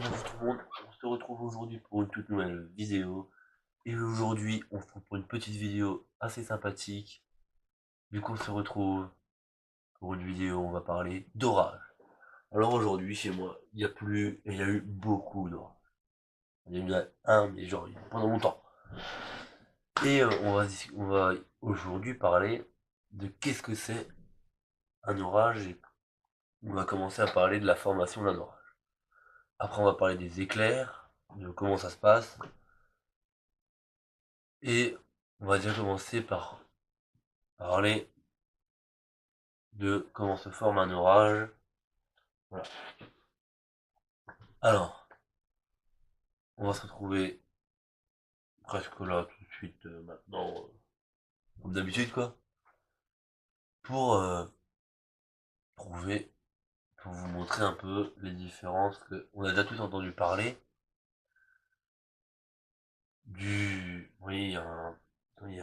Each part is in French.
Bonjour tout le monde, on se retrouve aujourd'hui pour une toute nouvelle vidéo. Et aujourd'hui, on se retrouve pour une petite vidéo assez sympathique. Vu qu'on se retrouve pour une vidéo, on va parler d'orage. Alors aujourd'hui, chez moi, il y a plu et il y a eu beaucoup d'orage. Il y en a eu un, mais genre pendant longtemps. Et on va aujourd'hui parler de qu'est-ce que c'est un orage et on va commencer à parler de la formation d'un orage. Après, on va parler des éclairs, de comment ça se passe. Et on va déjà commencer par parler de comment se forme un orage. Voilà. Alors, on va se retrouver presque là tout de suite maintenant, comme d'habitude quoi, pour trouver, pour vous montrer un peu les différences que on a déjà tous entendu parler du, oui, oui,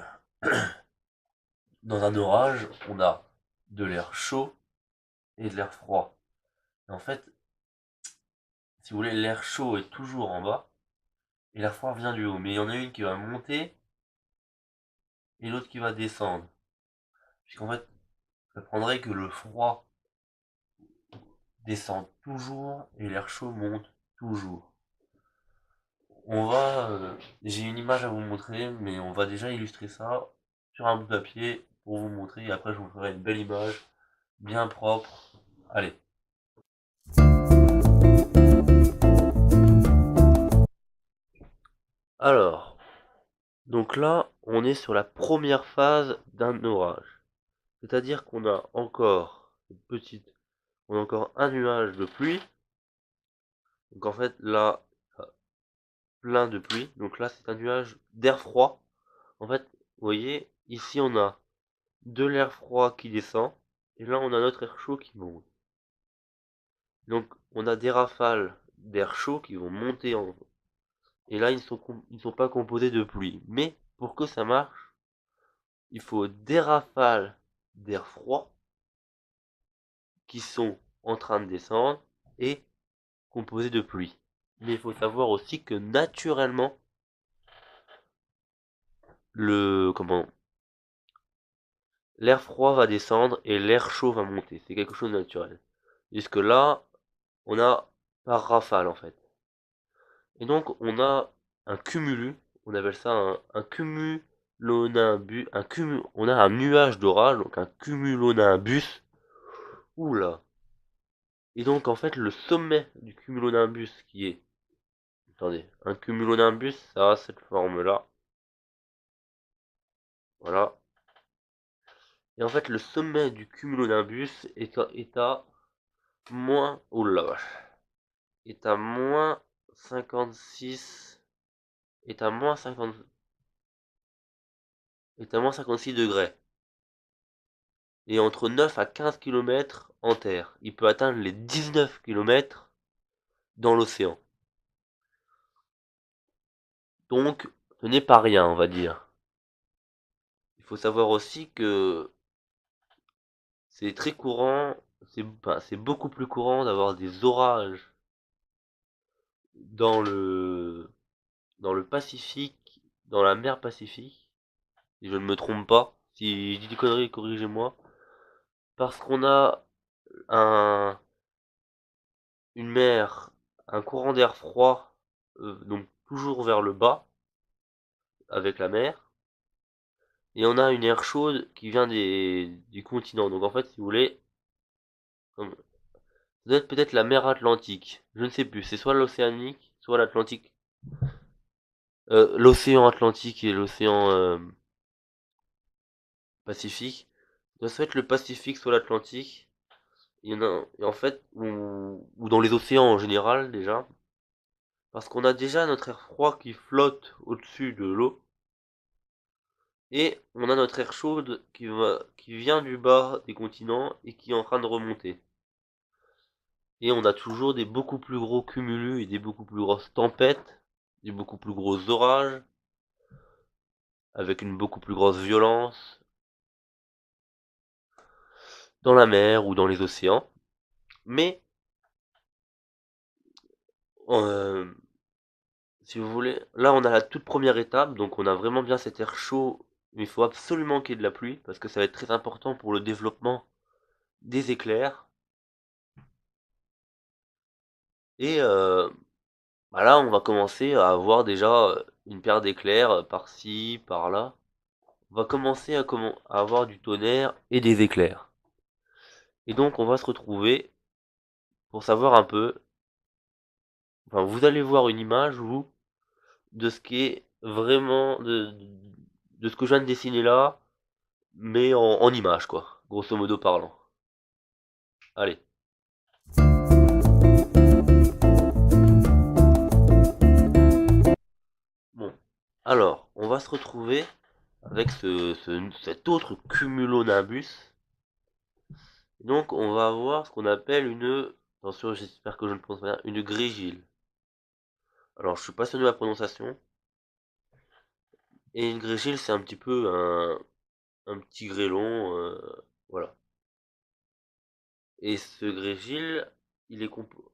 dans un orage, on a de l'air chaud et de l'air froid. Et en fait, si vous voulez, l'air chaud est toujours en bas et l'air froid vient du haut. Mais il y en a une qui va monter et l'autre qui va descendre. Puisqu'en fait, ça prendrait que le froid descend toujours et l'air chaud monte toujours. J'ai une image à vous montrer, mais on va déjà illustrer ça sur un bout de papier pour vous montrer. Et après, je vous ferai une belle image, bien propre. Allez. Alors, donc là, on est sur la première phase d'un orage. C'est-à-dire qu'on a encore on a encore un nuage de pluie. Donc en fait, là, plein de pluie. Donc là, c'est un nuage d'air froid. En fait, vous voyez, ici, on a de l'air froid qui descend, et là, on a notre air chaud qui monte. Donc, on a des rafales d'air chaud qui vont monter en haut. Et là, ils ne sont pas composés de pluie. Mais, pour que ça marche, il faut des rafales d'air froid qui sont en train de descendre et composés de pluie. Mais il faut savoir aussi que naturellement, l'air froid va descendre et l'air chaud va monter. C'est quelque chose de naturel. Jusque là, on a par rafale en fait. Et donc on a un cumulus, on appelle ça un cumulonimbus, on a un nuage d'orage, donc un cumulonimbus. Oula. Et donc en fait le sommet du cumulonimbus qui est, attendez, un cumulonimbus, ça a cette forme là. Voilà. Et en fait le sommet du cumulonimbus est à moins, oh la vache, est à moins 56, est à moins 50, est à moins 56 degrés. Et entre 9 à 15 km en terre. Il peut atteindre les 19 km dans l'océan. Donc, ce n'est pas rien, on va dire. Il faut savoir aussi que c'est très courant, c'est beaucoup plus courant d'avoir des orages dans dans le Pacifique, dans la mer Pacifique, si je ne me trompe pas. Si je dis des conneries, corrigez-moi. Parce qu'on a un, une mer, un courant d'air froid, donc toujours vers le bas, avec la mer, et on a une air chaude qui vient du continent. Donc en fait, si vous voulez, ça doit être peut-être la mer Atlantique. Je ne sais plus, c'est soit l'océanique, soit l'Atlantique. L'océan Atlantique et l'océan Pacifique. Ça doit soit être le Pacifique, soit l'Atlantique. Il y en a, et en fait, ou dans les océans en général déjà, parce qu'on a déjà notre air froid qui flotte au-dessus de l'eau. Et on a notre air chaude qui vient du bas des continents et qui est en train de remonter. Et on a toujours des beaucoup plus gros cumulus et des beaucoup plus grosses tempêtes, des beaucoup plus gros orages, avec une beaucoup plus grosse violence, dans la mer ou dans les océans. Mais Si vous voulez, là on a la toute première étape, donc on a vraiment bien cet air chaud, mais il faut absolument qu'il y ait de la pluie, parce que ça va être très important pour le développement des éclairs. Et bah là on va commencer à avoir déjà une paire d'éclairs par-ci, par-là. On va commencer à avoir du tonnerre et des éclairs. Et donc on va se retrouver pour savoir un peu, enfin vous allez voir une image, vous, de ce qui est vraiment, de ce que je viens de dessiner là, mais en image quoi, grosso modo parlant. Allez. Bon, alors, on va se retrouver avec cet autre cumulonimbus. Donc, on va avoir ce qu'on appelle une, attention, j'espère que je ne prononce pas bien, une grégile. Alors, je suis pas sûr de ma prononciation. Et une grégile, c'est un petit peu un petit grêlon, voilà. Et ce grégile, il est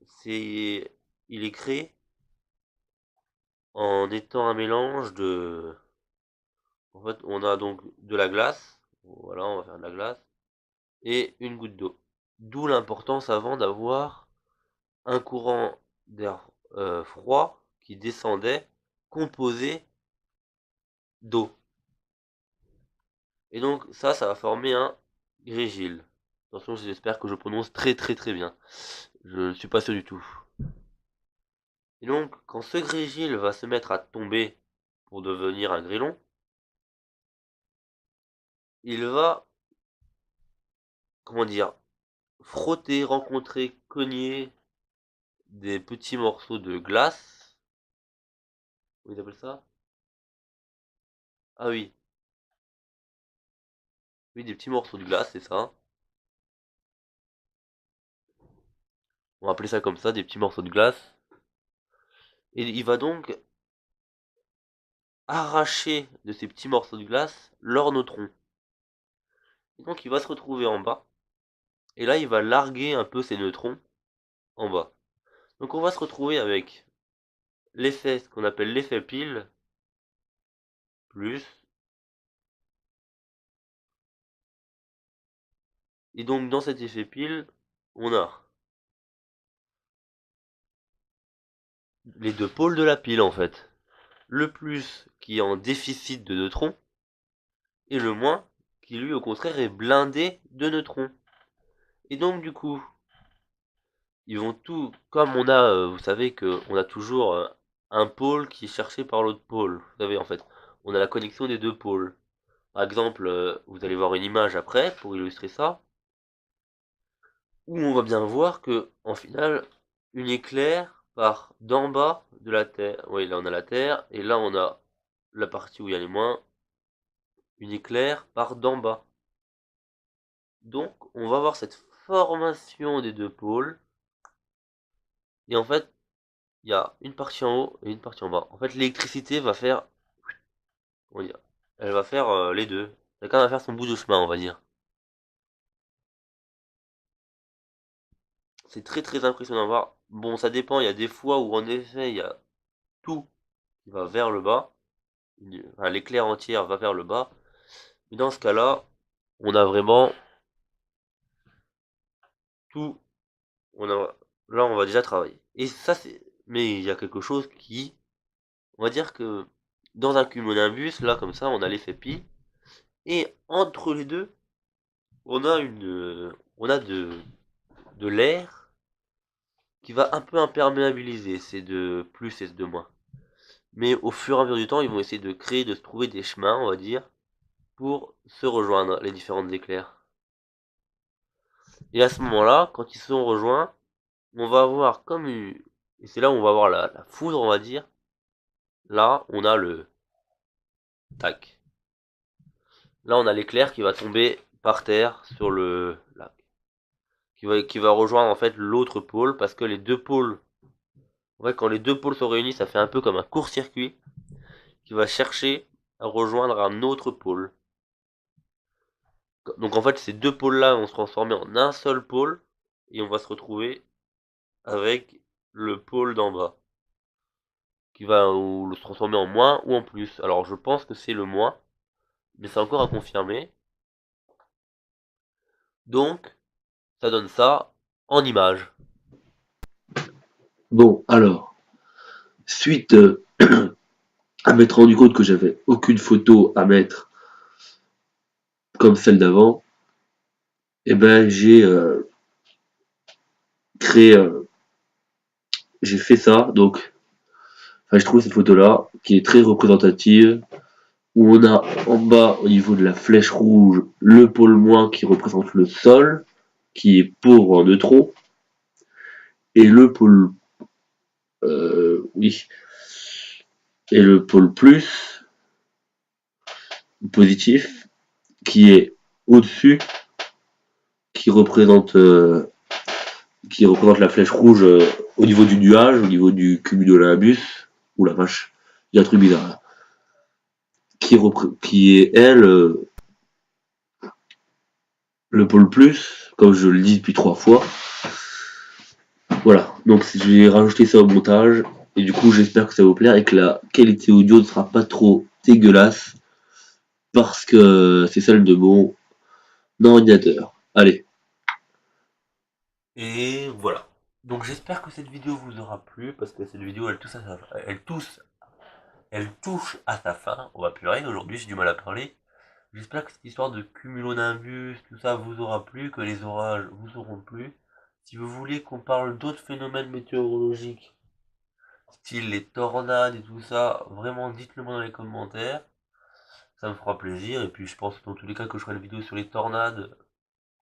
c'est, il est créé en étant un mélange de, en fait, on a donc de la glace. Voilà, on va faire de la glace. Et une goutte d'eau. D'où l'importance avant d'avoir un courant d'air froid qui descendait composé d'eau. Et donc ça va former un grégile. Attention, j'espère que je prononce très très très bien. Je ne suis pas sûr du tout. Et donc, quand ce grégile va se mettre à tomber pour devenir un grêlon, il va, comment dire, frotter, rencontrer, cogner des petits morceaux de glace. Comment ils appellent ça? Ah oui, oui, des petits morceaux de glace, c'est ça. On va appeler ça comme ça, des petits morceaux de glace. Et il va donc arracher de ces petits morceaux de glace leurs neutrons. Et donc il va se retrouver en bas. Et là, il va larguer un peu ses neutrons en bas. Donc on va se retrouver avec l'effet, ce qu'on appelle l'effet pile, plus. Et donc dans cet effet pile, on a les deux pôles de la pile en fait. Le plus qui est en déficit de neutrons, et le moins qui lui au contraire est blindé de neutrons. Et donc du coup, ils vont tout, comme on a, vous savez que on a toujours un pôle qui est cherché par l'autre pôle. Vous savez, en fait, on a la connexion des deux pôles. Par exemple, vous allez voir une image après pour illustrer ça, où on va bien voir que, en final, une éclair part d'en bas de la Terre. Oui, là on a la Terre, et là on a la partie où il y a les moins. Une éclair part d'en bas. Donc, on va avoir cette formation des deux pôles, et en fait, il y a une partie en haut et une partie en bas. En fait, l'électricité va faire, on va dire, elle va faire les deux. Chacun va faire son bout de chemin, on va dire. C'est très très impressionnant à voir. Bon, ça dépend, il y a des fois où en effet, il y a tout qui va vers le bas. Enfin, l'éclair entière va vers le bas. Mais dans ce cas-là, on a vraiment tout. Là, on va déjà travailler. Et ça, c'est. Mais il y a quelque chose qui. On va dire que dans un cumulonimbus, là, comme ça, on a l'effet pi. Et entre les deux, on a de l'air qui va un peu imperméabiliser ces deux plus et ces deux moins. Mais au fur et à mesure du temps, ils vont essayer de créer, de se trouver des chemins, on va dire, pour se rejoindre, les différentes éclairs. Et à ce moment-là, quand ils sont rejoints, on va avoir comme une... Et c'est là où on va avoir la foudre, on va dire. Là, on a le... Tac. Là, on a l'éclair qui va tomber par terre sur le lac. Qui va rejoindre en fait l'autre pôle, parce que les deux pôles... En fait, quand les deux pôles sont réunis, ça fait un peu comme un court-circuit qui va chercher à rejoindre un autre pôle. Donc en fait, ces deux pôles-là vont se transformer en un seul pôle, et on va se retrouver avec le pôle d'en bas. qui va ou le transformer en moins ou en plus. Alors je pense que c'est le moins, mais c'est encore à confirmer. Donc, ça donne ça en image. Bon, alors, suite à m'être rendu compte que j'avais aucune photo à mettre comme celle d'avant, eh ben créé, j'ai fait ça. Donc, enfin, je trouve cette photo-là qui est très représentative, où on a en bas au niveau de la flèche rouge le pôle moins qui représente le sol, qui est pauvre en neutrons, et le pôle oui, et le pôle plus positif qui est au-dessus, qui représente la flèche rouge au niveau du nuage, au niveau du cumulonimbus, ou la vache, il y a un truc bizarre là, qui est elle le pôle plus, comme je le dis depuis 3 fois. Voilà, donc j'ai rajouté ça au montage, et du coup j'espère que ça va vous plaire et que la qualité audio ne sera pas trop dégueulasse, parce que c'est celle de mon ordinateur. Allez, Et voilà. Donc j'espère que cette vidéo vous aura plu, parce que cette vidéo elle touche à sa fin. On va pleurer, aujourd'hui j'ai du mal à parler. J'espère que cette histoire de cumulonimbus, tout ça vous aura plu, que les orages vous auront plu. Si vous voulez qu'on parle d'autres phénomènes météorologiques, style les tornades et tout ça, vraiment dites-le moi dans les commentaires. Ça me fera plaisir. Et puis je pense dans tous les cas que je ferai une vidéo sur les tornades.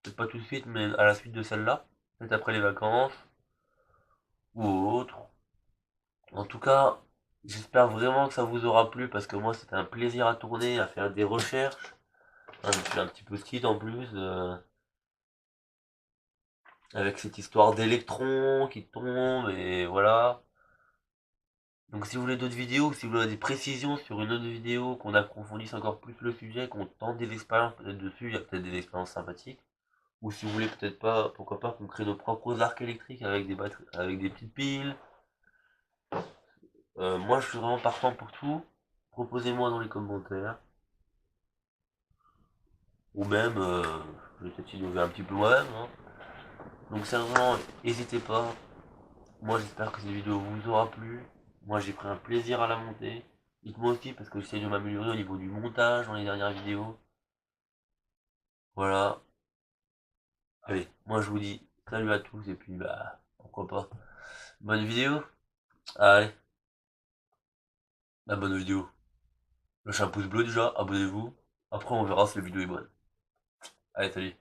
Peut-être pas tout de suite, mais à la suite de celle-là. Peut-être après les vacances. Ou autre. En tout cas, j'espère vraiment que ça vous aura plu parce que moi c'était un plaisir à tourner, à faire des recherches. Hein, je suis un petit peu skid en plus, avec cette histoire d'électrons qui tombent et voilà. Donc si vous voulez d'autres vidéos, si vous voulez des précisions sur une autre vidéo, qu'on approfondisse encore plus le sujet, qu'on tente des expériences peut-être dessus, il y a peut-être des expériences sympathiques. Ou si vous voulez peut-être pas, pourquoi pas qu'on crée nos propres arcs électriques avec des batteries, avec des petites piles. Moi je suis vraiment partant pour tout. Proposez-moi dans les commentaires. Ou même, je vais peut-être innover un petit peu moi-même. Hein. Donc sérieusement, n'hésitez pas. Moi j'espère que cette vidéo vous aura plu. Moi j'ai pris un plaisir à la monter. Dites-moi aussi parce que j'essaie de m'améliorer au niveau du montage dans les dernières vidéos. Voilà. Allez, moi je vous dis salut à tous et puis bah pourquoi pas. Bonne vidéo. Allez, la bonne vidéo. Lâchez un pouce bleu déjà, abonnez-vous. Après on verra si la vidéo est bonne. Allez, salut.